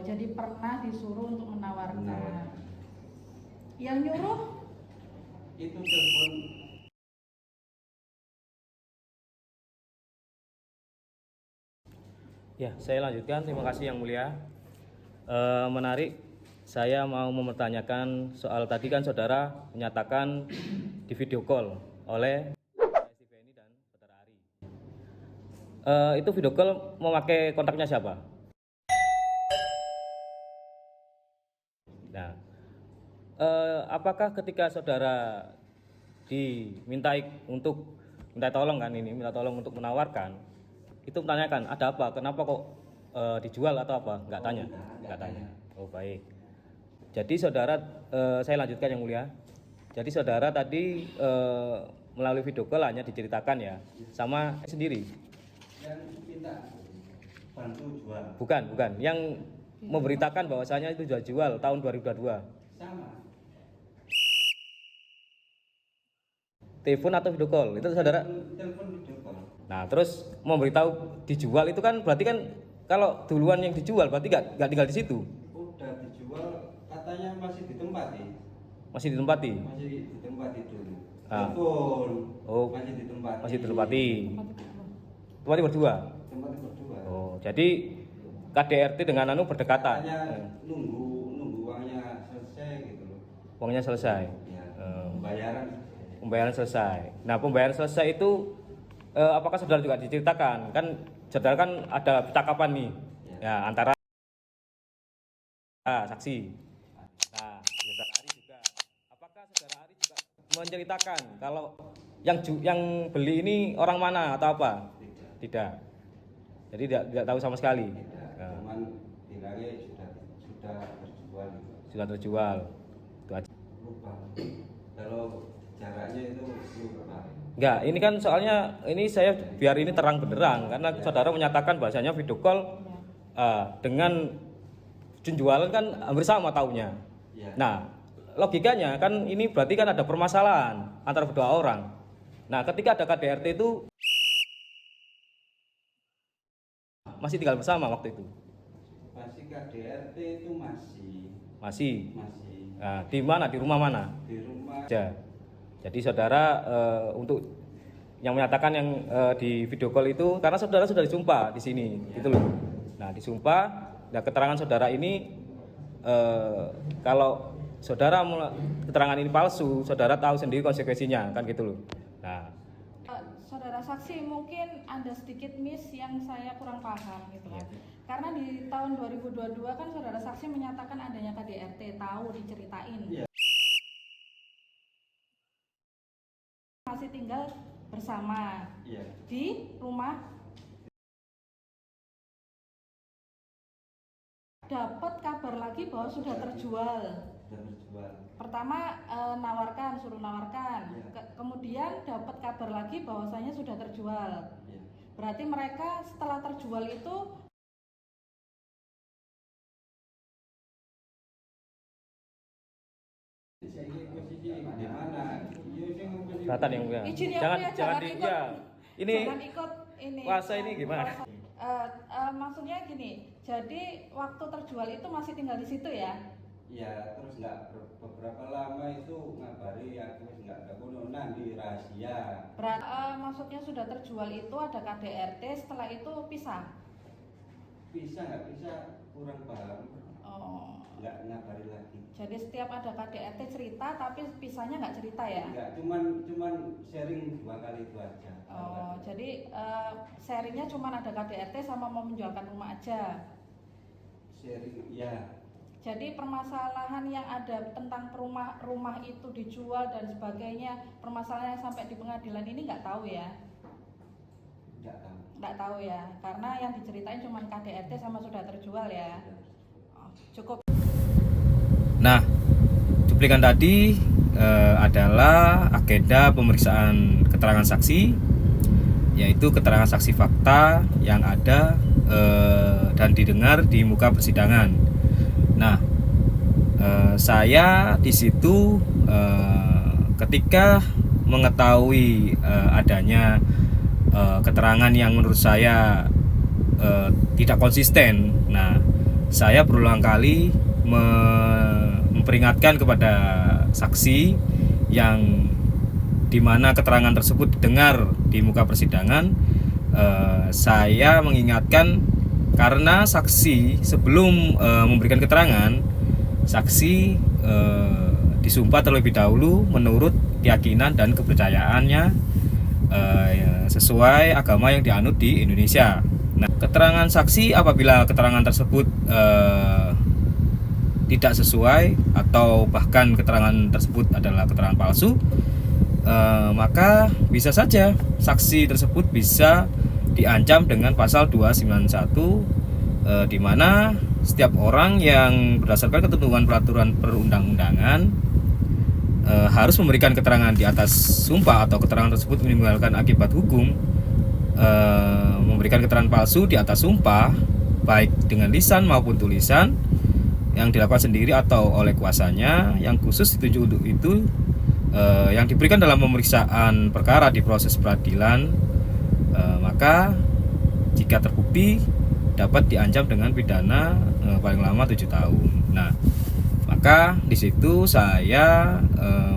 jadi pernah disuruh untuk menawarkan. Yang nyuruh itu telepon. Ya, saya lanjutkan. Terima kasih Yang Mulia. Menarik. Saya mau mempertanyakan soal tadi kan saudara menyatakan di video call oleh Siti Beni dan saudara Ari. Itu video call memakai kontaknya siapa? Nah, apakah ketika saudara dimintai untuk minta tolong kan ini, minta tolong untuk menawarkan, itu menanyakan ada apa, kenapa kok dijual atau apa? Enggak tanya, enggak tanya. Oh baik. Jadi saudara, saya lanjutkan Yang Mulia. Jadi saudara tadi melalui video call hanya diceritakan ya, sama sendiri. Yang minta bantu jual. Bukan. Yang memberitakan bahwasanya itu jual tahun 2022. Sama. Telepon atau video call itu saudara. Telepon video call. Nah terus memberitahu dijual itu kan berarti kan kalau duluan yang dijual berarti nggak tinggal di situ. Udah dijual, katanya masih ditempati. Masih ditempati. Masih ditempati dulu. Ah. Telepon. Oh. Masih ditempati. Masih ditempati. Tempati berdua. Tempati berdua. Oh jadi KDRT dengan anu berdekatan. Katanya nunggu uangnya selesai gitu loh. Uangnya selesai. Ya, pembayaran. Pembayaran selesai. Nah pembayaran selesai itu apakah saudara juga diceritakan? Kan saudara kan ada percakapan nih ya antara saksi. Nah saudara Ari juga. Apakah saudara Ari juga menceritakan kalau yang beli ini orang mana atau apa? Tidak. Jadi tidak tahu sama sekali. Cuman bilangnya sudah terjual. Sudah terjual. Itu aja. Lupa. Kalau jaraknya itu lupa. Enggak, ini kan soalnya ini saya biar ini terang benderang karena saudara menyatakan bahasanya video call dengan penjualan kan hampir sama tahunnya. Ya. Nah, logikanya kan ini berarti kan ada permasalahan antara kedua orang. Nah, ketika ada KDRT itu masih tinggal bersama waktu itu. Masih KDRT itu Masih. masih Nah, di mana? Di rumah mana? di rumah. Ya. Jadi saudara untuk yang menyatakan yang di video call itu karena saudara sudah disumpah di sini, gitu loh. Nah disumpah, nah keterangan saudara ini kalau saudara keterangan ini palsu, saudara tahu sendiri konsekuensinya, kan gitu loh. Nah, saudara saksi mungkin ada sedikit miss yang saya kurang paham gitu kan. Karena di tahun 2022 kan saudara saksi menyatakan adanya KDRT, tahu diceritain. Iya. Masih tinggal bersama Iya. di rumah, dapat kabar lagi bahwa sudah terjual. Sudah terjual. Pertama suruh nawarkan, Iya. kemudian dapat kabar lagi bahwasanya sudah terjual. Iya. Berarti mereka setelah terjual itu Posisi di mana? kelihatan yang mulia. izin ya, Jangan Bu, ya, jangan di ikut, ya. Ini jangan ikut ini. puasa ini gimana? Maksudnya gini, jadi waktu terjual itu masih tinggal di situ ya? Ya, terus beberapa lama itu ngabari aku nggak ada kononan di rahasia. Maksudnya sudah terjual itu ada KDRT, setelah itu pisah. Bisa nggak bisa kurang paham. Oh. Nggak ngabari lagi. Jadi setiap ada KDRT cerita, tapi pisahnya nggak cerita ya? Nggak, cuman sharing 2 kali itu aja. Oh, jadi sharingnya cuma ada KDRT sama mau menjualkan rumah aja. Sharing, ya. Jadi permasalahan yang ada tentang rumah itu dijual dan sebagainya, permasalahan yang sampai di pengadilan ini nggak tahu ya? Nggak tahu. Nggak tahu ya, karena yang diceritain cuma KDRT sama sudah terjual ya. Oh, cukup. Nah, cuplikan tadi adalah agenda pemeriksaan keterangan saksi, yaitu keterangan saksi fakta yang ada dan didengar di muka persidangan. Nah, saya di situ ketika mengetahui adanya keterangan yang menurut saya tidak konsisten. Nah, saya berulang kali memperingatkan kepada saksi yang dimana keterangan tersebut didengar di muka persidangan. Saya mengingatkan karena saksi sebelum memberikan keterangan, saksi disumpah terlebih dahulu menurut keyakinan dan kepercayaannya sesuai agama yang dianut di Indonesia. Nah, keterangan saksi apabila keterangan tersebut tidak sesuai atau bahkan keterangan tersebut adalah keterangan palsu, maka bisa saja saksi tersebut bisa diancam dengan pasal 291, di mana setiap orang yang berdasarkan ketentuan peraturan perundang-undangan harus memberikan keterangan di atas sumpah atau keterangan tersebut menimbulkan akibat hukum. Memberikan keterangan palsu di atas sumpah baik dengan lisan maupun tulisan yang dilakukan sendiri atau oleh kuasanya yang khusus ditunjuk untuk itu, yang diberikan dalam pemeriksaan perkara di proses peradilan, maka jika terbukti dapat diancam dengan pidana paling lama 7 tahun. Nah, maka di situ saya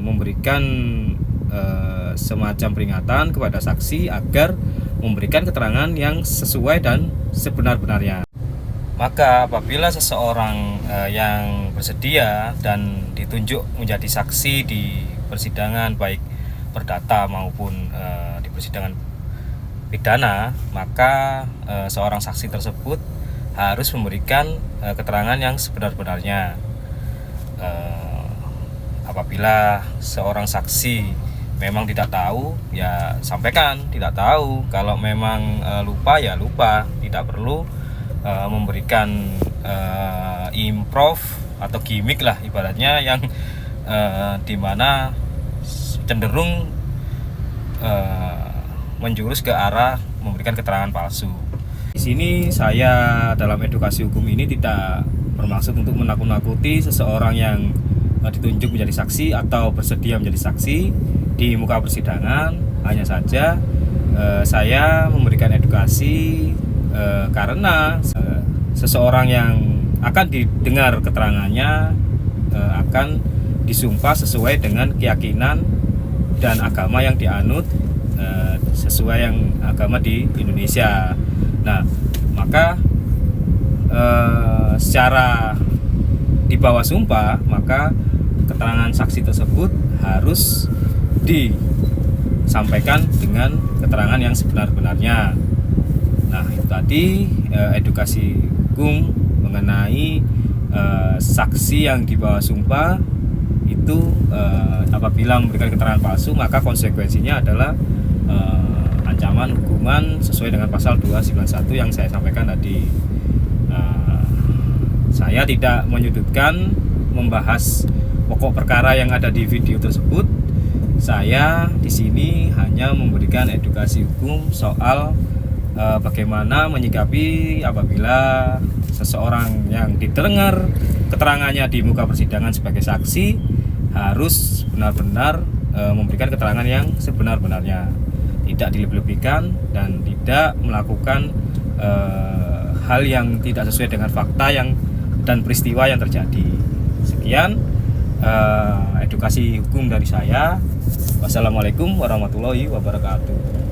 memberikan semacam peringatan kepada saksi agar memberikan keterangan yang sesuai dan sebenar-benarnya. Maka apabila seseorang yang bersedia dan ditunjuk menjadi saksi di persidangan baik perdata maupun di persidangan pidana, maka seorang saksi tersebut harus memberikan keterangan yang sebenar-benarnya. Apabila seorang saksi memang tidak tahu, ya sampaikan tidak tahu. Kalau memang lupa, ya lupa. Tidak perlu memberikan improv atau gimmick lah ibaratnya, yang dimana cenderung menjurus ke arah memberikan keterangan palsu. Di sini saya dalam edukasi hukum ini tidak bermaksud untuk menakut-nakuti seseorang yang ditunjuk menjadi saksi atau bersedia menjadi saksi di muka persidangan. Hanya saja saya memberikan edukasi karena seseorang yang akan didengar keterangannya akan disumpah sesuai dengan keyakinan dan agama yang dianut, sesuai yang agama di Indonesia. Nah, maka secara di bawah sumpah, maka keterangan saksi tersebut harus disampaikan dengan keterangan yang sebenar-benarnya. Nah, itu tadi edukasi hukum mengenai saksi yang di bawah sumpah itu, apabila memberikan keterangan palsu maka konsekuensinya adalah ancaman hukuman sesuai dengan pasal 291 yang saya sampaikan tadi. Saya tidak menyudutkan membahas pokok perkara yang ada di video tersebut. Saya di sini hanya memberikan edukasi hukum soal bagaimana menyikapi apabila seseorang yang didengar keterangannya di muka persidangan sebagai saksi harus benar-benar memberikan keterangan yang sebenar-benarnya, tidak dilebih-lebihkan dan tidak melakukan hal yang tidak sesuai dengan fakta dan peristiwa yang terjadi. Sekian edukasi hukum dari saya. Wassalamualaikum warahmatullahi wabarakatuh.